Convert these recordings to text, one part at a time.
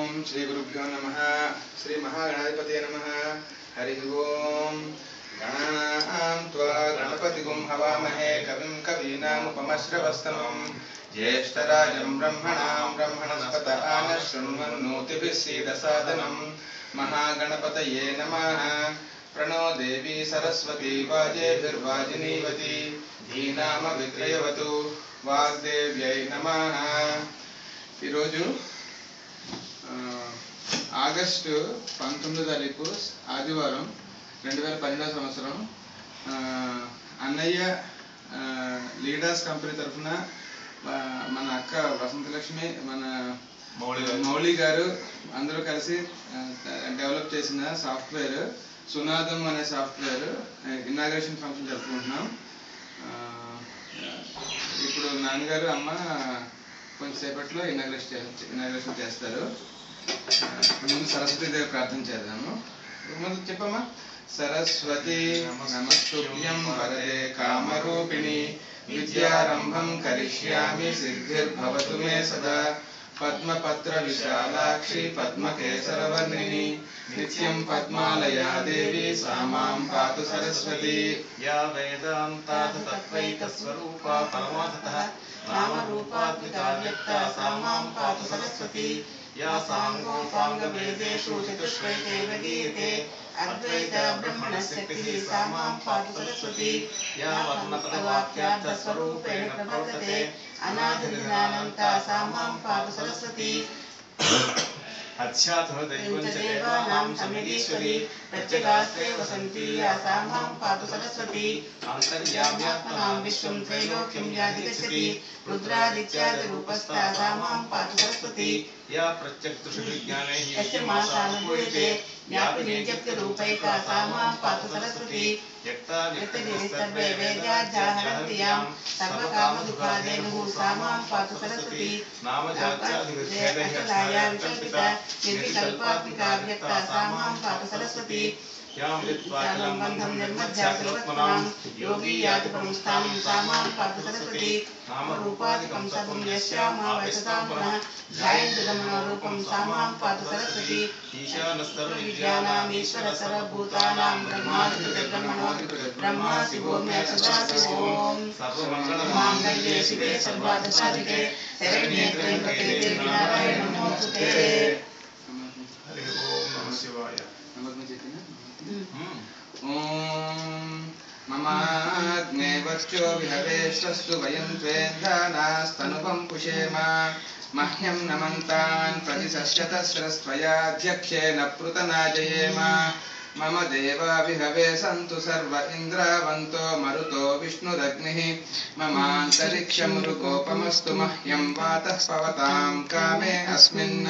श्री गुरुभ्यो नमः। श्री महागणाधिपतये नमः। हरि ओम। गणानां त्वा गणपतिगुं हवामहे कविं कवीनामुपमश्रवस्तमं ज्येष्ठराजं ब्रह्मणां ब्रह्मणस्पत आनशृण्वन्नोतिभिः सीदसादनं महागणपतये नमः। प्रणो देवी सरस्वती वाजेभिर्वाजिनीवती धीनामविक्रयवतु वाग्देव्यै नमः। ఆగస్టు 19వ తారీఖు ఆదివారం 2012 సంవత్సరం అన్నయ్య లీడర్స్ కంపెనీ తరఫున మన అక్క వసంతలక్ష్మి మన మౌళి గారు అందరూ కలిసి డెవలప్ చేసిన సాఫ్ట్వేర్ సునాదం అనే సాఫ్ట్వేర్ ఇనాగ్రేషన్ ఫంక్షన్ జరుపుకుంటున్నాం. ఇప్పుడు నాన్నగారు అమ్మ కొంచెంసేపట్లో ఇనాగ్రేషన్ చేస్తారు. ముందు సరస్వతీదేవి ప్రార్థన చేద్దాము. ముందు చెప్పమ్మా. సరస్వతి నమస్తుభ్యం వరదే కామరూపిణి విద్యారంభం కరిష్యామి సిద్ధిర్భవతు మే సదా పద్మపత్ర విశాలాక్షి పద్మకేసరవర్ణిని నిత్యం పద్మాలయా దేవి సామాం పాతు సరస్వతి. యా వేదాంతాథ తత్వైక స్వరూపా పరమార్థతః నామరూపాత్మికా వ్యక్త సామాం పాతు సరస్వతి. యా సాంగోపాంగ వేదేషు చతుష్వైతేవ గీయతే అద్వైత బ్రహ్మణశక్తిః సామాం పాతు సరస్వతి. యా వర్ణపదవాక్యార్థ స్వరూపేణ ప్రవర్తతే అనాదినిరనానంత సామాం పాతు సరస్వతి. అధ్యాత్మ దైవం చ దేవానాం సమీశ్వరి ప్రత్యేగాస్తే వసంతి యా సామాం పాతు సరస్వతి. అంతర్యామ్యాత్మనాం విశ్వం త్రైలోక్యం యాధిగచ్చతి రుద్రాదిత్యాది రూపస్థా సామాం పాతు సరస్వతి. యా ప్రత్యక్ష విజ్ఞానైః యస్య మాసానుభూయతే వ్యాపినీ జప్తి రూపైకా సామాం పాతు సరస్వతి. సర్వే వేదాధ్యాహరంత్యాం సర్వకామదుఃఖాదేనుః సామాం పాతు సరస్వతి. నామజాత్యాదివిచ్ఛేదైః వికల్పిత నిర్వికల్పాత్మికా వ్యక్త సామాం పాతు సరస్వతి. యాం బంధం నిర్మధ్యాకృత్మనాం యోగి యాతి పరమస్థానం సామాం పాతు సరస్వతి. నామరూపాదికం సర్వం యస్యామా వయసతాం పునః ధ్యాయంతి రమణరూపం సామాం పాతు సరస్వతి. ఈశానస్తర్వవిద్యానాం ఈశ్వర సర్వభూతానాం బ్రహ్మాధిపతిర్బ్రహ్మణో బ్రహ్మ శివో మే సదాశివోం. సర్వమంగళమాంగళ్యే శివే సర్వార్థసాధికే శరణ్యే త్ర్యంబకే దేవి నారాయణి నమోస్తుతే. హరి ఓం నమః శివాయ. ఓం మమాగ్నే వర్చో విహవేశ్వస్తు వయం త్వేంధానాస్తనుపం పుషేమ మహ్యం నమంతాన్ ప్రతిశశ్యతస్రస్త్వయాధ్యక్షేణ పృతనాజయేమ. మమ దేవా విహవే సంతు సర్వ ఇంద్రావంతో మరుతో విష్ణురగ్నిః మమాంతరిక్షమురుకోపమస్తు మహ్యం వాతః పవతాం కామే అస్మిన్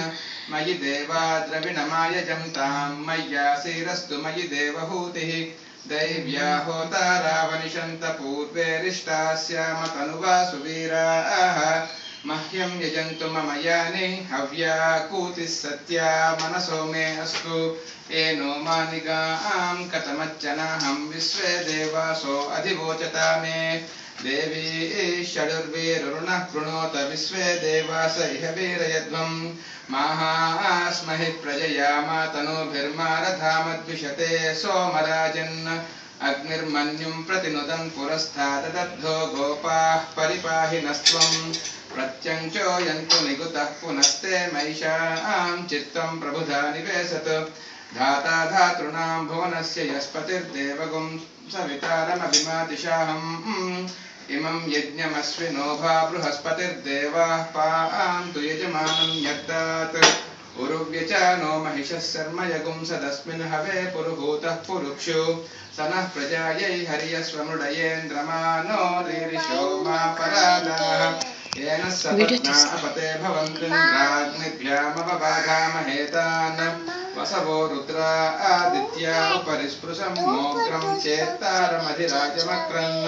మయి దేవా ద్రవిణమాయజం తాం మయ్యాసీరస్తు మయి దేవహూతిః దైవ్యా హోతారావనిషంత పూర్వేరిష్టాస్యామ తనువా సువీరాః మహ్యం యజంతు మమ యాని హవ్యాకూతిః సత్యా మనసో మే అస్తు ఏనో మానిగాం కథమచ్చనాహం విశ్వే దేవాసో అధివోచతా మే. దేవీ షడుర్వీరుణః కృణోత విశ్వే దేవాస ఇహ వీరయధ్వం మాహాస్మహి ప్రజయా మాతనూభిర్మారధామద్విషతే సోమరాజన్ అగ్నిర్మన్యుం ప్రతినుదన్ పురస్థాదదద్ధో గోపాః పరిపాహినస్త్వం ప్రత్యంచో యంతు నిగుతః పునస్తే మైషాం చిత్తం ప్రభుధా నివేశత్. ధాతా ధాతృణాం భువనస్య యస్పతిర్దేవగుం సవితారమభిమాదిశాహం ఇమం యజ్ఞమశ్వినో భా బృహస్పతిర్దేవాః పాంతు యజమానం యద్దాత్. ఉరువ్యచానో మహిషः శర్మయగుం సదస్మిన్ హవే పురుహూతః పురుక్షు సనః ప్రజాయై హరియస్వమృడయేంద్రమానో రీరిషో మా పరాదాః येन सपत्ना अपते भवन्तीन्द्राग्निभ्यामवबाधामहेतान् वसवो रुद्रा आदित्या उपरिस्पृशं मोग्रं चेत्तारमधिराजमक्रन्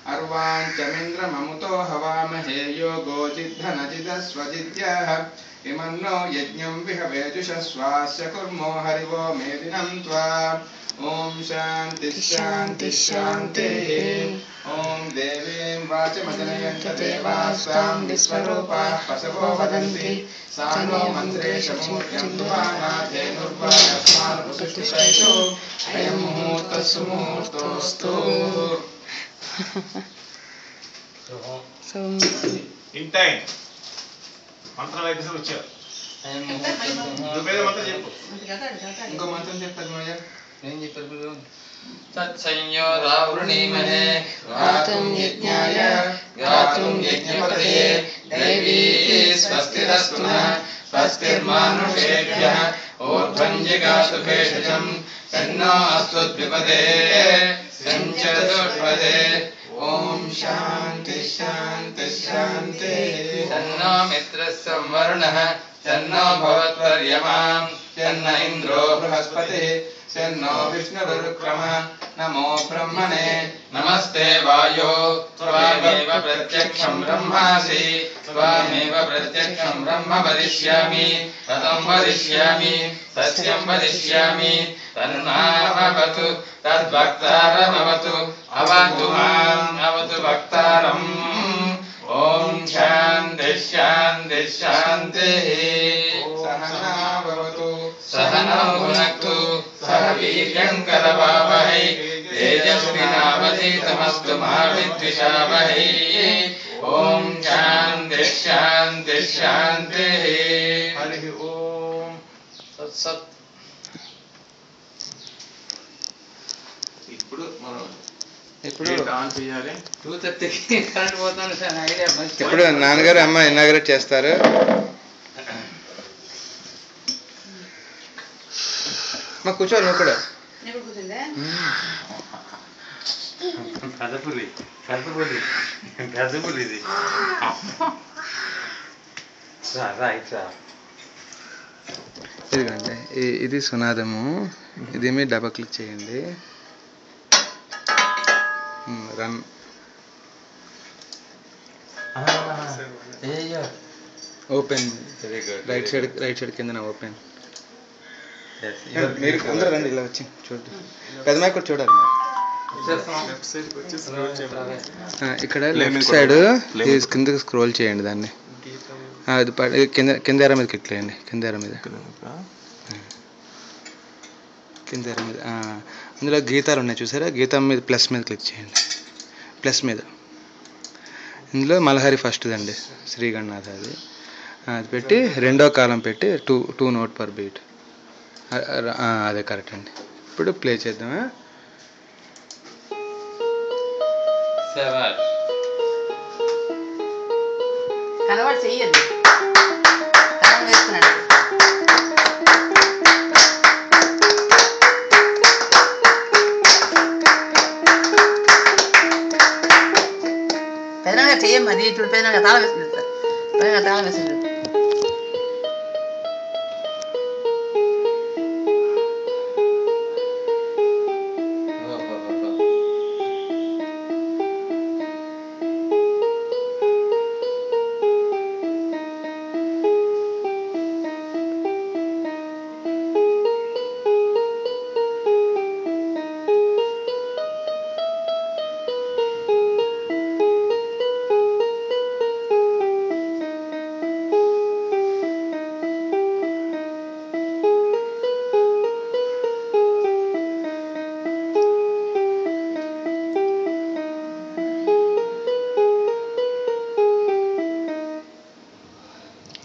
अर्वाञ्चमिन्द्रममुतो हवामहे योगोजिद्धनजिदस्वजिद्यः इमन्नो यज्ञं विहवेजुषस्वास्य कुर्मो हरिवो मेदिनं त्वा ॐ शान्ति शान्ति शान्तिः ॐ देवीं वाचमजनयन्त देवास्तां विश्वरूपाः पशवो वदन्ति सा नो मन्त्रेशमूर्तिं दुवानाथेनुर्वायस्मानुपसुष्टिषु अयं मुहूर्तः सुमुहूर्तोऽस्तु In time. మంత్రాలు అయితే వచ్చారు మంత్రం చెప్పు ఇంకో మంత్రం చెప్పాలి మాయా ఏం చెప్పారు తత్సంయోరావృణీమహే గాతుం యజ్ఞాయ గాతుం యజ్ఞపతయే దేవీ స్వస్తిరస్తు నః స్వస్తిర్మానుషేభ్యః ఊర్ధ్వం జిగాతు భేషజం తన్నో అస్మద్విపదే సంచతుష్పదే ఓం శాంతి శాంతి శాంతి తన్నో మిత్రः సంవరుణః తన్నో భవత్వర్యమా తన్న ఇంద్రో బృహస్పతి शन्नो विष्णुरुक्रमः नमो ब्रह्मणे नमस्ते वायो त्वामेव प्रत्यक्षं ब्रह्मासि त्वामेव प्रत्यक्षं ब्रह्म वदिष्यामि ततं वदिष्यामि सत्यं वदिष्यामि तन्मामवतु तद्वक्तारमवतु अवतु माम् अवतु वक्तारम् ॐ शान्ति शान्ति शान्तिः सहनावतु सहनौ भुनक्तु सह वीर्यं करवावहै तेजस्विनावधीतमस्तु मा विद्विषावहै ॐ शान्ति शान्ति शान्तिः హరి ఓం सत् ఇప్పుడు మనం ఇప్పుడు ఆన్ చేయాలి 2:30కి కరెంట్ పోతాను సార్ ఐడియా మంచి ఇప్పుడు నాన్నగారు అమ్మ ఇనాగరేట్ చేస్తారు మా కూర్చోరు నువ్వు కూడా కదపురి ఇది రైట్ ఇదిగోండి ఇది సునాదము ఇది మీరు డబల్ క్లిక్ చేయండి రన్ ఓపెన్ రైట్ సైడ్ కింద ఓపెన్ మీరు అందరూ రండి ఇలా వచ్చి చూడండి పెద్దమ్మాయి కూడా చూడాలి ఇక్కడ లెఫ్ట్ సైడ్ కిందకి స్క్రోల్ చేయండి దాన్ని అది కింద ఎర మీద క్లిక్ చేయండి కింద ఎర మీద అందులో గీతాలు ఉన్నాయి చూసారా గీతం మీద ప్లస్ మీద క్లిక్ చేయండి ప్లస్ మీద ఇందులో మలహరి ఫస్ట్ది అండి శ్రీగణనాథ అది పెట్టి రెండో కాలం పెట్టి 2 నోట్ పర్ బీట్ అదే కరెక్ట్ అండి ఇప్పుడు ప్లే చేద్దామా కలవాడు చెయ్యదు కలం వేస్తున్నాడు పెదనాగా చెయ్యం మరి ఇప్పుడు పెదనాగా తాళం వేసింది పెదనాగా తాళం వేసింది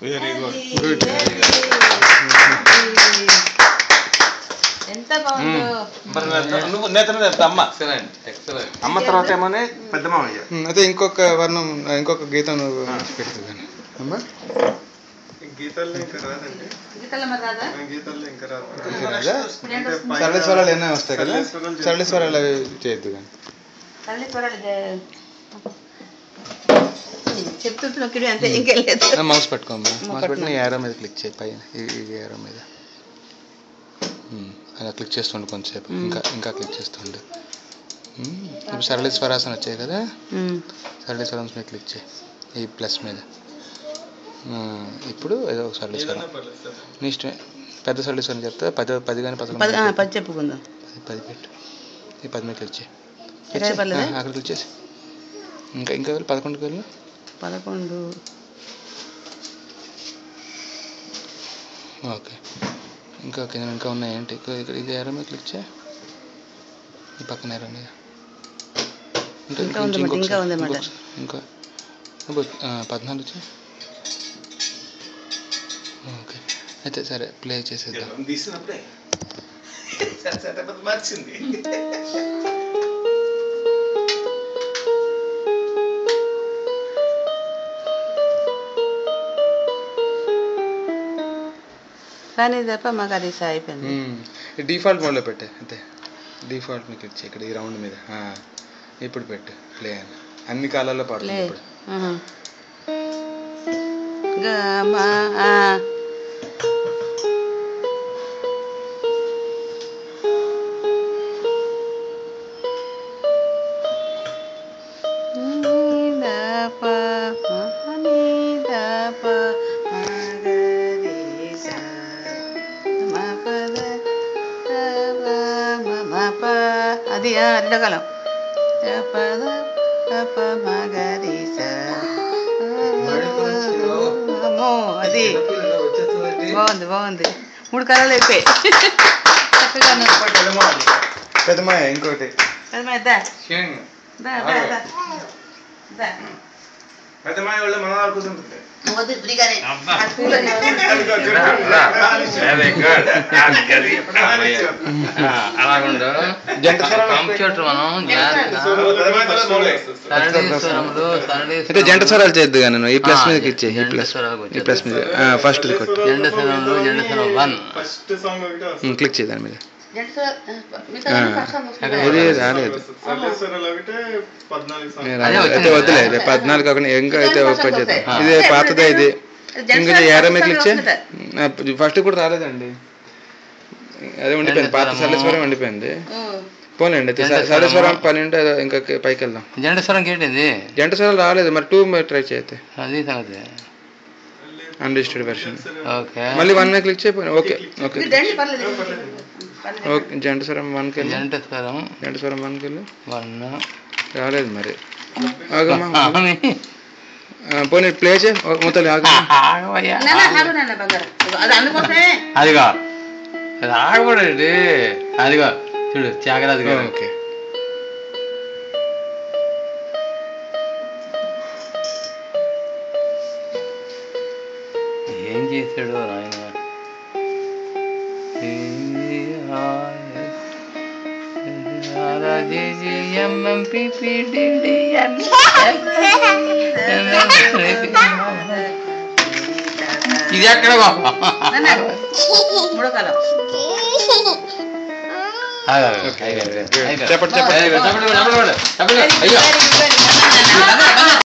వెరీ గుడ్ గుడ్ ఎంత బాగుందో నువ్వు నేతనే చెప్తా అమ్మ ఎక్సలెంట్ అమ్మ తర్వాత ఏమని పెద్ద మామయ్య అయితే ఇంకొక వర్ణం ఇంకొక గీతం నువ్వు పెట్టుదాన్ని అమ్మా గీతాల్లో ఇంకా రాదండి గీతల మరి రాదా గీతాల్లో ఇంకా రాదు సరళ స్వరాలు ఎన్నో వస్తాయి కదా సరళ స్వరాలు అవి చేయొద్దు కానీ తల్లి త్వరలు చెప్తుంటే నొక్కిడు అంతే ఇంకెళ్ళలేదు మౌస్ పట్టుకోమ్మా మౌస్ పట్టుకుని ఏరో మీద క్లిక్ చేయి పైన ఈ ఏరో మీద అలా క్లిక్ చేస్తుండే కొంచెంసేపు ఇంకా క్లిక్ చేస్తుండే ఇప్పుడు సరళేశ్వరాసన వచ్చాయి కదా, సరళేశ్వరం మీద క్లిక్ చేయి ఈ ప్లస్ మీద. ఇప్పుడు ఏదో ఒక సరళేశ్వరం నీ ఇష్టమే. పెద్ద సరళేశ్వరం చెప్తా, 10 కానీ 11 10 చెప్పుకుందాం. 10 పెట్టు. ఈ 10 మీద క్లిక్ చేయి. పర్లేదా? అక్కడ క్లిక్ చేసి ఇంకా 11కి వెళ్ళు. 11 ఓకే. ఇంకా ఉన్నాయి ఏంటి? ఇక్కడ ఇది ఎర్ర మీద క్లిక్ చేయి. ఈ పక్కన ఎర్ర మీద ఇంకా ఉందన్నమాట. ఇంకా 14 వచ్చి. ఓకే, అయితే సరే ప్లే చేసేద్దాం. తీసినప్పుడే మార్చింది. కానీ తప్ప మాకు అది అయిపోయింది. డిఫాల్ట్ మోడ్లో పెట్టే అంతే. డిఫాల్ట్ మీద క్లిక్ చేయి ఇక్కడ ఈ రౌండ్ మీద. ఇప్పుడు పెట్టు ప్లే అని. అన్ని కాలాల్లో పాడుతుంది ఇప్పుడు. అది రెండో కాలం. అది బాగుంది. 3 కాలాలు అయిపోయాయి. పెద్దమాయ ఇంకోటి. పెద్దమాయ వాళ్ళ మనవాళ్ళు కూర్చుంటుంది. అలాగుండు కంప్యూటర్ మనం అయితే జంట స్వరాలు చేద్దు కానీ నువ్వు ఈ ప్లస్ మీద క్లిక్ చేయి. ఈ ప్లస్ మీద ఫస్ట్ కొట్టు. జంట స్వరం 1 ఫస్ట్ సాంగ్ ఒకటి క్లిక్ చేయి దాని మీద. ఇది రాలేదు. సర్వేశ్వరాలు ఒకటే 14 సాంగ్. అయితే వద్దులే, 14 కాకుండా ఇంకా అయితే ఒకటి చేద్దాం. ఇది పాతదే. ఇది ఇంకా ఎర్ర మీద క్లిక్ చేయి. ఫస్ట్ కూడా రాలేదండి, అదే ఉండిపోయింది. పాత సరళేశ్వరం ఉండిపోయింది. పోలేండి అయితే సరళేశ్వరం 12 ఇంకా పైకి వెళ్దాం. జంట స్వరం ఏంటిది? జంట స్వరం రాలేదు మరి 2 ట్రై చేయతే. అది సంగతి. Unregistered version. ఓకే, మళ్ళీ 1 మీద క్లిక్ చేయపోయి. Okay okay okay. జంట స్వరం 1కి వెళ్ళి. జంట స్వరం 1కి వెళ్ళి. 1 రాలేదు మరి. పోనీ ప్లే చేయి. ముతలి అదిగో రాకూడదు. అదిగో చూడు త్యాగరాజు గారు. ఓకే ఏం చేశాడు ఆయన? ఇది ఎక్కడ 3వ కాలం. చెప్పండి. అయ్యో